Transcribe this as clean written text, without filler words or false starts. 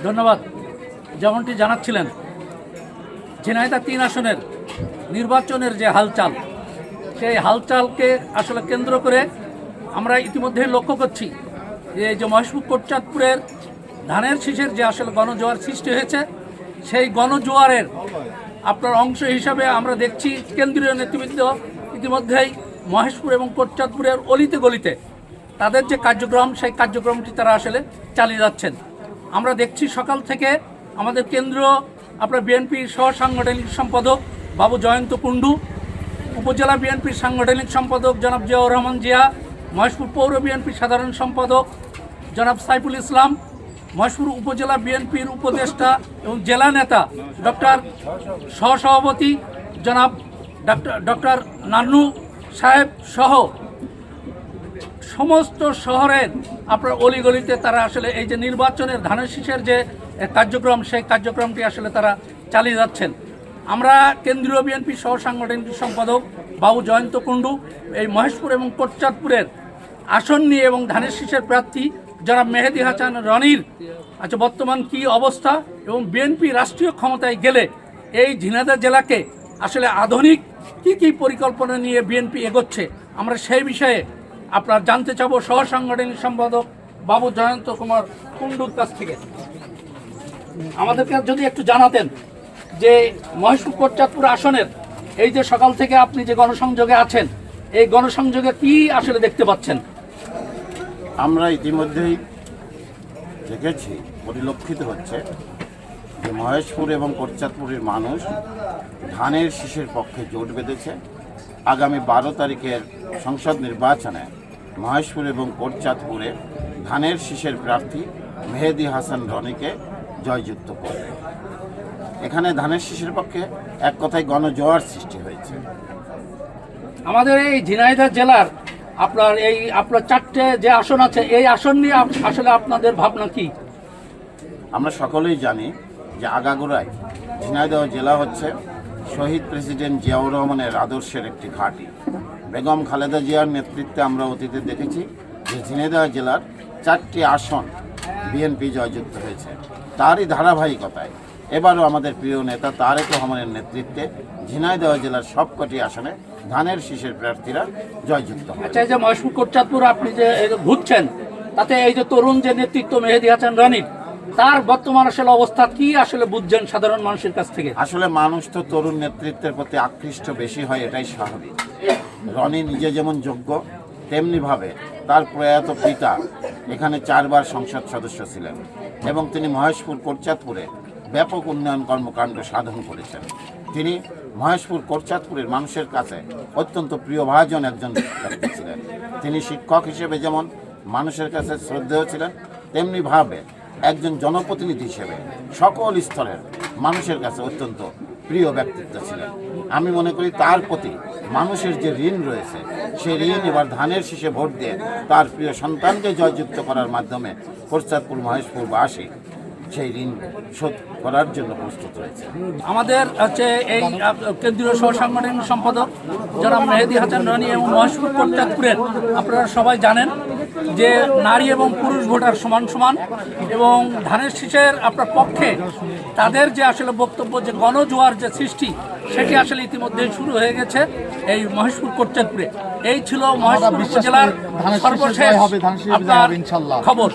ধন্যবাদ। যেমনটি জানাচ্ছিলেন, ঝিনাইদহ ৩ আসনের নির্বাচনের যে হালচাল, সেই হালচালকে আসলে কেন্দ্র করে আমরা ইতিমধ্যেই লক্ষ্য করছি যে এই যে মহেশপুর কোটচাঁদপুরের ধানের শীষের যে আসলে গণজোয়ার সৃষ্টি হয়েছে, সেই গণজোয়ারের আপনার অংশ হিসাবে আমরা দেখছি কেন্দ্রীয় নেতৃবৃন্দ ইতিমধ্যেই মহেশপুর এবং কোটচাঁদপুরের অলিতে গলিতে তাদের যে কার্যক্রম, সেই কার্যক্রমটি তারা আসলে চালিয়ে যাচ্ছেন। আমরা দেখছি সকাল থেকে আমাদের কেন্দ্রীয় আপনার বিএনপির সহ সাংগঠনিক সম্পাদক বাবু জয়ন্ত কুণ্ডু, উপজেলা বিএনপির সাংগঠনিক সম্পাদক জনাব জিয়াউর রহমান জিয়া, মহেশপুর পৌর বিএনপির সাধারণ সম্পাদক জনাব সাইফুল ইসলাম, মহেশপুর উপজেলা বিএনপির উপদেষ্টা এবং জেলা নেতা সহসভাপতি জনাব ডক্টর নান্নু সাহেব সহ সমস্ত শহরের আপনার অলিগলিতে তারা আসলে এই যে নির্বাচনের ধানের শীষের যে কার্যক্রম, সেই কার্যক্রমটি আসলে তারা চালিয়ে যাচ্ছেন। আমরা কেন্দ্রীয় বিএনপি সহ সাংগঠনিক সম্পাদক বাবু জয়ন্ত কুণ্ডু এই মহেশপুর এবং কোটচাঁদপুরের আসন নিয়ে এবং ধানের শীষের প্রার্থী যারা মেহেদী হাসান রনির বর্তমান কি অবস্থা এবং বিএনপি রাষ্ট্রীয় ক্ষমতায় গেলে এই ঝিনাইদহ জেলাকে আসলে আধুনিক কি পরিকল্পনা নিয়ে বিএনপি এগোচ্ছে, আমরা সেই বিষয়ে আপনার জানতে চাবো সহ সাংগঠনিক সম্পাদক বাবু জয়ন্ত কুমার কুণ্ডুর কাছ থেকে। আমাদেরকে যদি একটু জানাতেন যে মহেশপুর কোটচাঁদপুর আসনের এই যে সকাল থেকে আপনি যে গণসংযোগে আছেন, এই গণসংযোগে কি আসলে দেখতে পাচ্ছেন? আমরা ইতিমধ্যেই দেখেছি, পরিলক্ষিত হচ্ছে যে মহেশপুর এবং কোটচাঁদপুরের মানুষ ধানের শীষের পক্ষে জোট বেঁধেছে। আগামী 12 তারিখের সংসদ নির্বাচনে মহেশপুর এবং কোটচাঁদপুরে ধানের শীষের প্রার্থী মেহেদী হাসান রনিকে জয়যুক্ত করবে। এখানে ধানের শীষের পক্ষে এক কথায় গণজোয়ার সৃষ্টি হয়েছে। আমাদের এই ঝিনাইদহ জেলার আপনার 4টে যে আসন আছে, এই আসন নিয়ে আসলে আপনাদের ভাবনা কি? আমরা সকলেই জানি যে আগাগোড়ায় ঝিনাইদহ জেলা হচ্ছে শহীদ প্রেসিডেন্ট জিয়াউর রহমানের আদর্শের একটি ঘাঁটি। বেগম খালেদা জিয়ার নেতৃত্বে আমরা অতীতে দেখেছি যে ঝিনাইদহ জেলার 4টি আসন বিএনপি জয়যুক্ত হয়েছে। তারই ধারাবাহিকতায় এবারও আমাদের প্রিয় নেতা তারেক রহমানের নেতৃত্বে ঝিনাইদহ জেলার সবকটি আসনে ধানের শীষের প্রার্থীরা জয়যুক্ত হয়। আচ্ছা, এই যে মহেশপুর কোটচাঁদপুর আপনি যে ঘুরছেন, তাতে এই যে তরুণ যে নেতৃত্ব মেহেদী হাসান রনির, তার বর্তমান আসলে অবস্থা কি আসলে বুঝছেন সাধারণ মানুষের কাছ থেকে? আসলে মানুষ তো তরুণ নেতৃত্বের প্রতি আকৃষ্ট বেশি হয়, এটাই স্বাভাবিক। রনি নিজে যেমন যোগ্য, তেমনিভাবে তার প্রয়াত পিতা এখানে 4 বার সংসদ সদস্য ছিলেন এবং তিনি মহেশপুর কোটচাঁদপুরে ব্যাপক উন্নয়ন কর্মকাণ্ড সাধন করেছেন। তিনি মহেশপুর কোটচাঁদপুরের মানুষের কাছে অত্যন্ত প্রিয়ভাজন একজন ব্যক্তি ছিলেন। তিনি শিক্ষক হিসেবে যেমন মানুষের কাছে শ্রদ্ধেয় ছিলেন, তেমনিভাবে একজন জনপ্রতিনিধি হিসেবে সকল স্তরের মানুষের কাছে অত্যন্ত প্রিয় ব্যক্তিত্ব ছিলেন। আমি মনে করি তার প্রতি মানুষের যে ঋণ রয়েছে, সেই ঋণ এবার ধানের শীষে ভোট দিয়ে তার প্রিয় সন্তানকে জয়যুক্ত করার মাধ্যমে কোটচাঁদপুর মহেশপুরবাসী সেই ঋণ শোধ করার জন্য প্রস্তুত রয়েছে। আমাদের এই কেন্দ্রীয় সহ সাংগঠনিক সম্পাদক যারা মেহেদী হাসান রনি এবং মহেশপুর কোটচাঁদপুরের আপনারা সবাই জানেন যে নারী এবং পুরুষ ভোটার সমান সমান, এবং ধানের শীষের আপনার পক্ষে তাদের যে আসলে বক্তব্য যে গণজোয়ার যে সৃষ্টি, সেটি আসলে ইতিমধ্যে শুরু হয়ে গেছে এই মহেশপুর কোটচাঁদপুরে। এই ছিল মহেশপুর জেলার সর্বশেষ আপনার খবর।